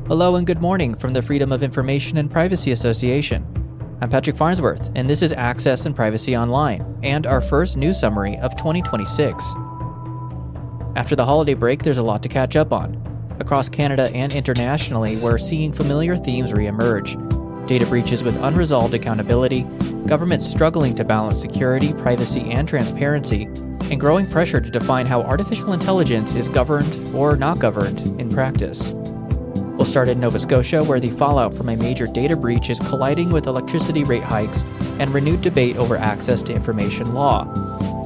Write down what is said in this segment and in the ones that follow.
Hello and good morning from the Freedom of Information and Privacy Association. I'm Patrick Farnsworth, and this is Access and Privacy Online, and our first news summary of 2026. After the holiday break, there's a lot to catch up on. Across Canada and internationally, we're seeing familiar themes re-emerge. Data breaches with unresolved accountability, governments struggling to balance security, privacy, and transparency, and growing pressure to define how artificial intelligence is governed or not governed in practice. We'll start in Nova Scotia, where the fallout from a major data breach is colliding with electricity rate hikes and renewed debate over access to information law.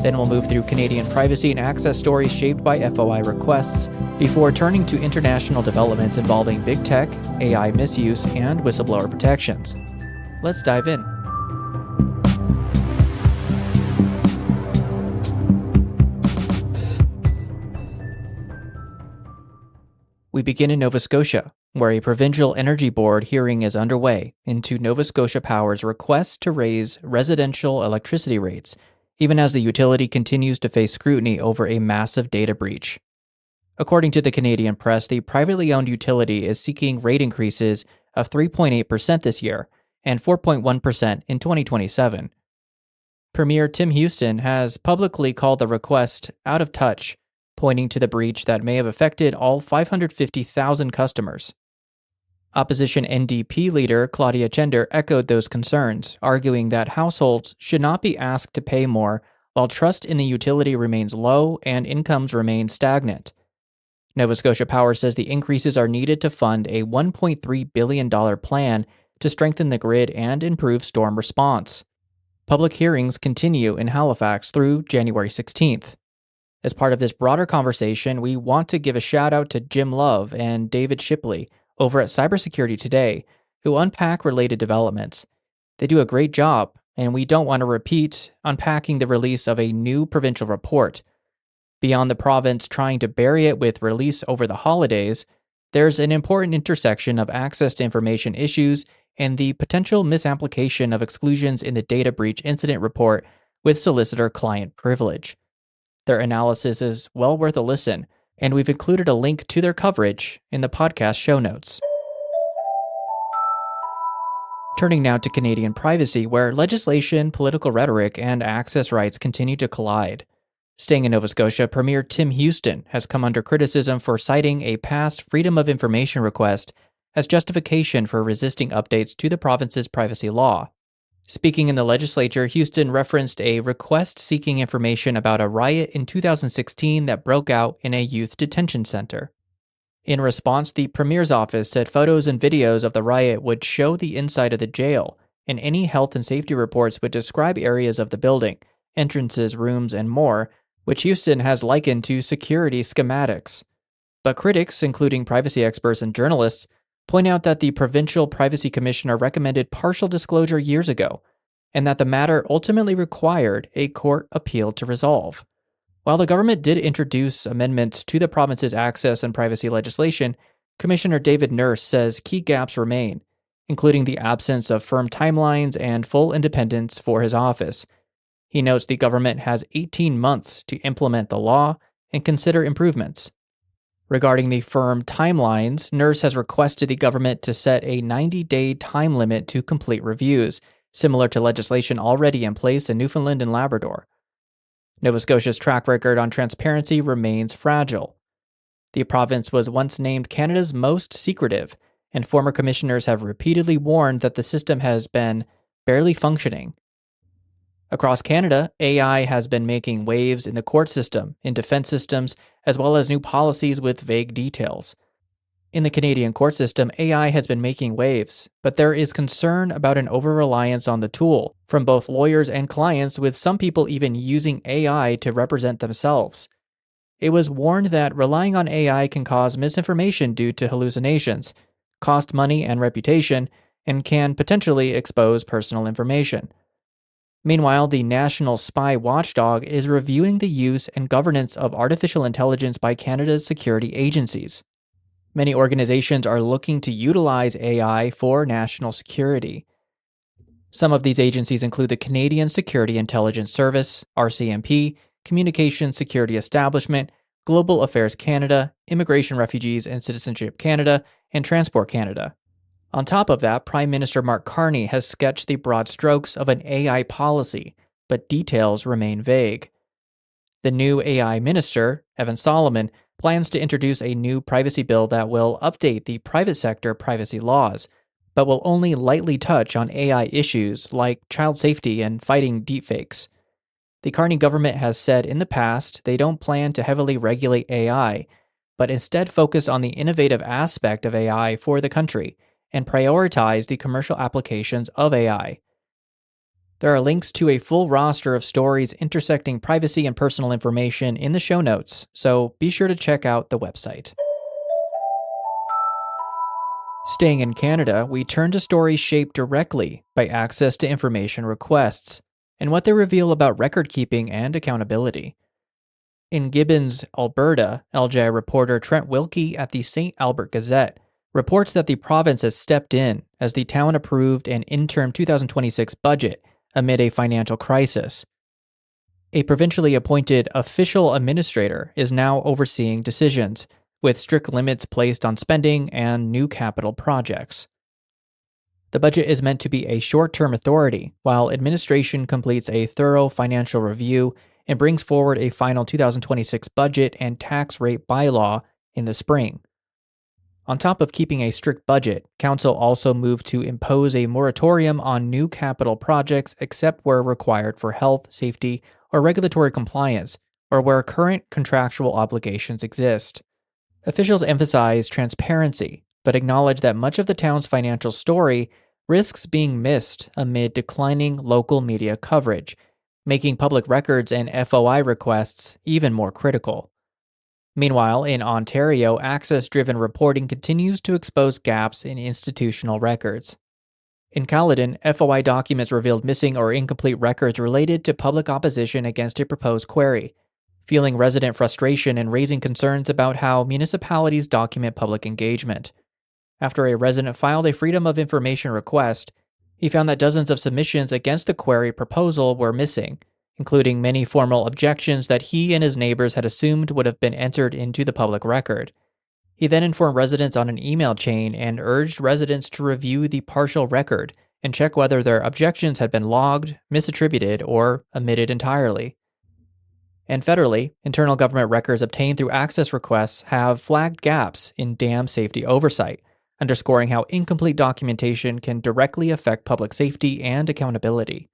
Then we'll move through Canadian privacy and access stories shaped by FOI requests, before turning to international developments involving big tech, AI misuse, and whistleblower protections. Let's dive in. We begin in Nova Scotia, where a provincial energy board hearing is underway into Nova Scotia Power's request to raise residential electricity rates, even as the utility continues to face scrutiny over a massive data breach. According to the Canadian press, the privately owned utility is seeking rate increases of 3.8% this year and 4.1% in 2027. Premier Tim Houston has publicly called the request out of touch, pointing to the breach that may have affected all 550,000 customers. Opposition NDP leader Claudia Chender echoed those concerns, arguing that households should not be asked to pay more while trust in the utility remains low and incomes remain stagnant. Nova Scotia Power says the increases are needed to fund a $1.3 billion plan to strengthen the grid and improve storm response. Public hearings continue in Halifax through January 16th. As part of this broader conversation, we want to give a shout out to Jim Love and David Shipley over at Cybersecurity Today, who unpack related developments. They do a great job, and we don't want to repeat unpacking the release of a new provincial report. Beyond the province trying to bury it with release over the holidays, there's an important intersection of access to information issues and the potential misapplication of exclusions in the data breach incident report with solicitor-client privilege. Their analysis is well worth a listen, and we've included a link to their coverage in the podcast show notes. Turning now to Canadian privacy, where legislation, political rhetoric, and access rights continue to collide. Staying in Nova Scotia, Premier Tim Houston has come under criticism for citing a past Freedom of Information request as justification for resisting updates to the province's privacy law. Speaking in the legislature, Houston referenced a request seeking information about a riot in 2016 that broke out in a youth detention center. In response, the Premier's office said photos and videos of the riot would show the inside of the jail, and any health and safety reports would describe areas of the building, entrances, rooms, and more, which Houston has likened to security schematics. But critics, including privacy experts and journalists, point out that the Provincial Privacy Commissioner recommended partial disclosure years ago, and that the matter ultimately required a court appeal to resolve. While the government did introduce amendments to the province's access and privacy legislation, Commissioner David Nurse says key gaps remain, including the absence of firm timelines and full independence for his office. He notes the government has 18 months to implement the law and consider improvements. Regarding the firm timelines, Nurse has requested the government to set a 90-day time limit to complete reviews, similar to legislation already in place in Newfoundland and Labrador. Nova Scotia's track record on transparency remains fragile. The province was once named Canada's most secretive, and former commissioners have repeatedly warned that the system has been barely functioning. Across Canada, AI has been making waves in the court system, in defense systems, as well as new policies with vague details. In the Canadian court system, AI has been making waves, but there is concern about an over-reliance on the tool from both lawyers and clients, with some people even using AI to represent themselves. It was warned that relying on AI can cause misinformation due to hallucinations, cost money and reputation, and can potentially expose personal information. Meanwhile, the National Spy Watchdog is reviewing the use and governance of artificial intelligence by Canada's security agencies. Many organizations are looking to utilize AI for national security. Some of these agencies include the Canadian Security Intelligence Service, RCMP, Communications Security Establishment, Global Affairs Canada, Immigration, Refugees, and Citizenship Canada, and Transport Canada. On top of that, Prime Minister Mark Carney has sketched the broad strokes of an AI policy, but details remain vague. The new AI minister, Evan Solomon, plans to introduce a new privacy bill that will update the private sector privacy laws, but will only lightly touch on AI issues like child safety and fighting deepfakes. The Carney government has said in the past they don't plan to heavily regulate AI, but instead focus on the innovative aspect of AI for the country and prioritize the commercial applications of AI. There are links to a full roster of stories intersecting privacy and personal information in the show notes, so be sure to check out the website. Staying in Canada, we turn to stories shaped directly by access to information requests and what they reveal about record keeping and accountability. In Gibbons, Alberta, LGI reporter Trent Wilkie at the St. Albert Gazette reports that the province has stepped in as the town approved an interim 2026 budget amid a financial crisis. A provincially appointed official administrator is now overseeing decisions, with strict limits placed on spending and new capital projects. The budget is meant to be a short-term authority, while administration completes a thorough financial review and brings forward a final 2026 budget and tax rate bylaw in the spring. On top of keeping a strict budget, Council also moved to impose a moratorium on new capital projects except where required for health, safety, or regulatory compliance, or where current contractual obligations exist. Officials emphasize transparency, but acknowledge that much of the town's financial story risks being missed amid declining local media coverage, making public records and FOI requests even more critical. Meanwhile, in Ontario, access-driven reporting continues to expose gaps in institutional records. In Caledon, FOI documents revealed missing or incomplete records related to public opposition against a proposed query, fueling resident frustration and raising concerns about how municipalities document public engagement. After a resident filed a Freedom of Information request, he found that dozens of submissions against the query proposal were missing, including many formal objections that he and his neighbors had assumed would have been entered into the public record. He then informed residents on an email chain and urged residents to review the partial record and check whether their objections had been logged, misattributed, or omitted entirely. And federally, internal government records obtained through access requests have flagged gaps in dam safety oversight, underscoring how incomplete documentation can directly affect public safety and accountability.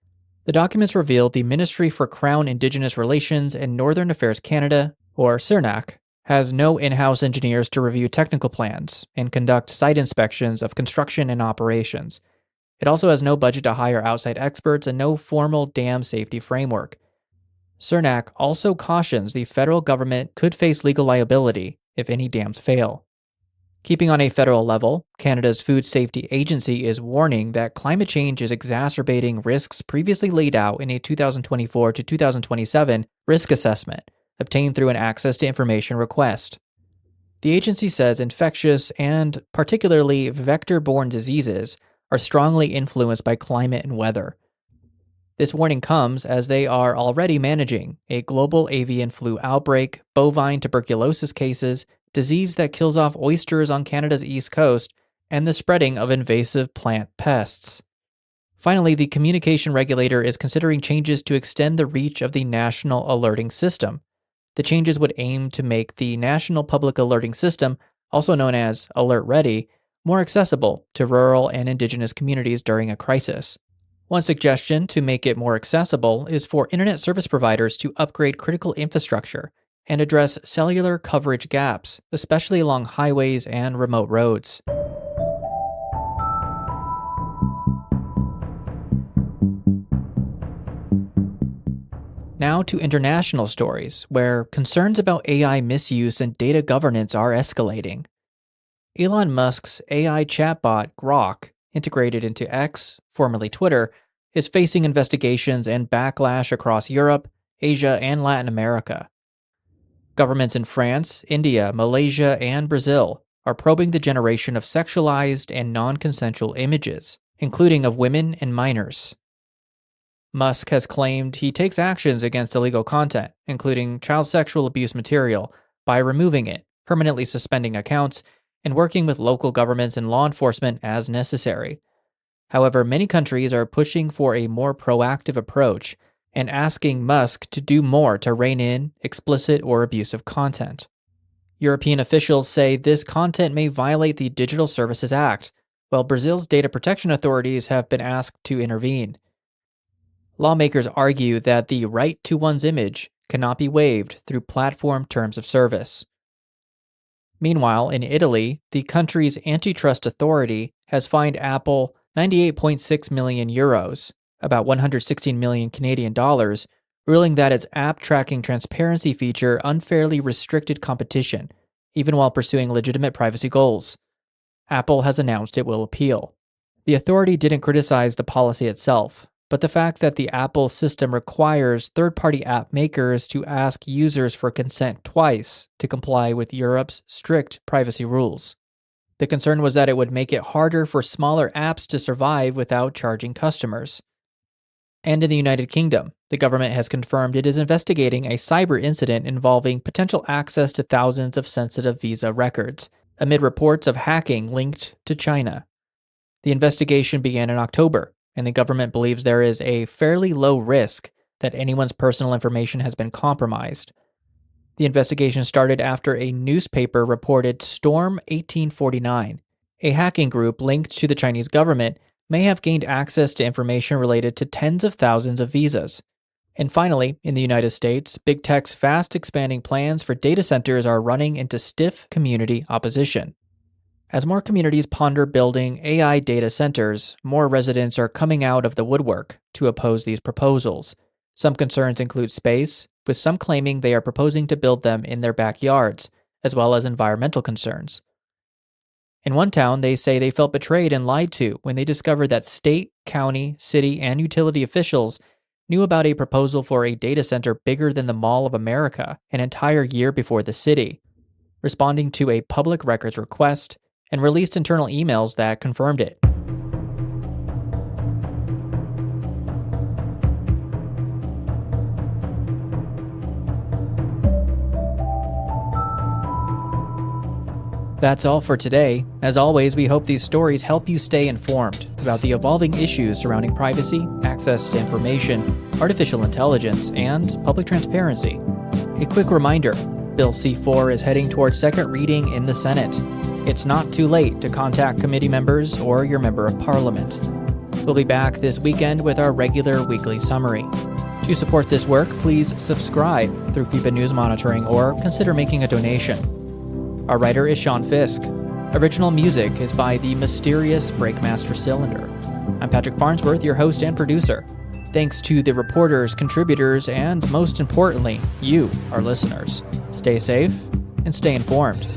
The documents revealed the Ministry for Crown Indigenous Relations and Northern Affairs Canada, or CIRNAC, has no in-house engineers to review technical plans and conduct site inspections of construction and operations. It also has no budget to hire outside experts and no formal dam safety framework. CIRNAC also cautions the federal government could face legal liability if any dams fail. Keeping on a federal level, Canada's Food Safety Agency is warning that climate change is exacerbating risks previously laid out in a 2024 to 2027 risk assessment obtained through an access to information request. The agency says infectious and particularly vector-borne diseases are strongly influenced by climate and weather. This warning comes as they are already managing a global avian flu outbreak, bovine tuberculosis cases, disease that kills off oysters on Canada's east coast, and the spreading of invasive plant pests. Finally, the communication regulator is considering changes to extend the reach of the National Alerting System. The changes would aim to make the National Public Alerting System, also known as Alert Ready, more accessible to rural and Indigenous communities during a crisis. One suggestion to make it more accessible is for internet service providers to upgrade critical infrastructure and address cellular coverage gaps, especially along highways and remote roads. Now to international stories, where concerns about AI misuse and data governance are escalating. Elon Musk's AI chatbot Grok, integrated into X, formerly Twitter, is facing investigations and backlash across Europe, Asia, and Latin America. Governments in France, India, Malaysia, and Brazil are probing the generation of sexualized and non-consensual images, including of women and minors. Musk has claimed he takes actions against illegal content, including child sexual abuse material, by removing it, permanently suspending accounts, and working with local governments and law enforcement as necessary. However, many countries are pushing for a more proactive approach and asking Musk to do more to rein in explicit or abusive content. European officials say this content may violate the Digital Services Act, while Brazil's data protection authorities have been asked to intervene. Lawmakers argue that the right to one's image cannot be waived through platform terms of service. Meanwhile, in Italy, the country's antitrust authority has fined Apple 98.6 million euros, about 116 million Canadian dollars, ruling that its app tracking transparency feature unfairly restricted competition, even while pursuing legitimate privacy goals. Apple has announced it will appeal. The authority didn't criticize the policy itself, but the fact that the Apple system requires third-party app makers to ask users for consent twice to comply with Europe's strict privacy rules. The concern was that it would make it harder for smaller apps to survive without charging customers. And in the United Kingdom, the government has confirmed it is investigating a cyber incident involving potential access to thousands of sensitive visa records, amid reports of hacking linked to China. The investigation began in October, and the government believes there is a fairly low risk that anyone's personal information has been compromised. The investigation started after a newspaper reported Storm 1849, a hacking group linked to the Chinese government, may have gained access to information related to tens of thousands of visas. And finally, in the United States, big tech's fast expanding plans for data centers are running into stiff community opposition. As more communities ponder building AI data centers, more residents are coming out of the woodwork to oppose these proposals. Some concerns include space, with some claiming they are proposing to build them in their backyards, as well as environmental concerns. In one town, they say they felt betrayed and lied to when they discovered that state, county, city, and utility officials knew about a proposal for a data center bigger than the Mall of America an entire year before the city, responding to a public records request and released internal emails that confirmed it. That's all for today. As always, we hope these stories help you stay informed about the evolving issues surrounding privacy, access to information, artificial intelligence, and public transparency. A quick reminder, Bill C-4 is heading towards second reading in the Senate. It's not too late to contact committee members or your member of parliament. We'll be back this weekend with our regular weekly summary. To support this work, please subscribe through FIPA News Monitoring or consider making a donation. Our writer is Sean Fisk. Original music is by the mysterious Breakmaster Cylinder. I'm Patrick Farnsworth, your host and producer. Thanks to the reporters, contributors, and most importantly, you, our listeners. Stay safe and stay informed.